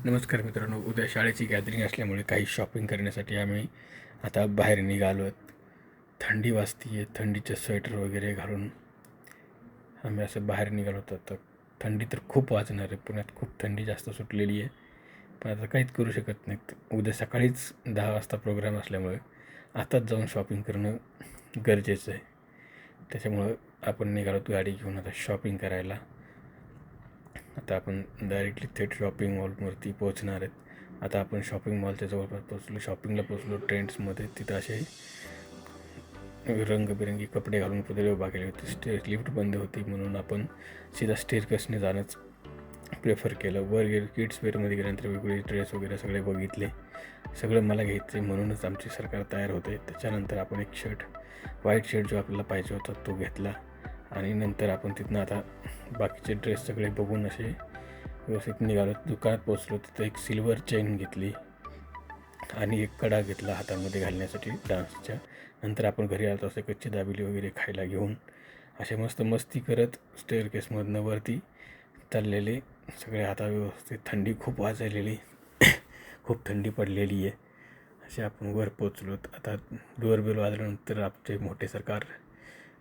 नमस्कार मित्रांनो, उद्या शाळेची गॅदरिंग असल्यामुळे काही शॉपिंग करण्यासाठी आम्ही आता बाहेर निघालो आहोत. थंडी वाजती आहे. थंडीचे स्वेटर वगैरे घालून आम्ही असं बाहेर निघालो होतो. तर थंडी तर खूप वाजणार आहे. पुण्यात खूप थंडी जास्त सुटलेली आहे. पण आता काहीच करू शकत नाहीत. उद्या सकाळीच 10 वाजता प्रोग्राम असल्यामुळे आताच जाऊन शॉपिंग करणं गरजेचं आहे. त्याच्यामुळं आपण निघालो गाडी घेऊन आता शॉपिंग करायला. आता आपण डायरेक्टली थेट शॉपिंग मॉलवरती पोहोचणार आहेत. आता आपण शॉपिंग मॉलच्या जवळपास पोहोचलो. शॉपिंगला पोहोचलो. ट्रेंड्समध्ये तिथं असे रंगबिरंगी कपडे घालून पुतळे उभा केले होते. लिफ्ट बंद होती म्हणून आपण सीधा स्टेअरकेसने जाणंच प्रेफर केलं. वर गेलं किड्स वेअरमध्ये गेल्यानंतर वेगवेगळे ड्रेस वगैरे सगळे बघितले. सगळं मला घ्यायचं आहे म्हणूनच आमचे सरकार तयार होते. त्याच्यानंतर आपण एक व्हाईट शर्ट जो आपल्याला पाहिजे होता तो घेतला आणि नंतर आपण तिथनं आता बाकीचे ड्रेस सगळे बघून असे व्यवस्थित निघालो. दुकानात पोचलो. तिथं एक सिल्वर चेन घेतली आणि एक कडा घेतला हातामध्ये घालण्यासाठी डान्सच्या. नंतर आपण घरी आलो असे कच्ची दाबेली वगैरे खायला घेऊन असे मस्ती करत स्टेअरकेसमधनं वरती चाललेले. सगळे आता व्यवस्थित थंडी खूप वाजलेली खूप थंडी पडलेली आहे. असे आपण वर पोचलो. आता डोअरबेल वाजल्यानंतर आमचे मोठे सरकार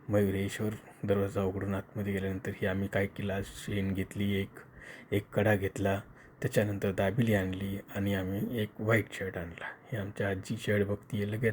मयुरेश्वर दरवाजा उघडून आतमध्ये गेल्यानंतर ही आम्ही काय केलं, चेन घेतली, एक कडा घेतला, त्याच्यानंतर दाबेली आणली आणि आम्ही एक व्हाईट शर्ट आणला. ही आमच्या आजी शर्ट बघती आहे लगेच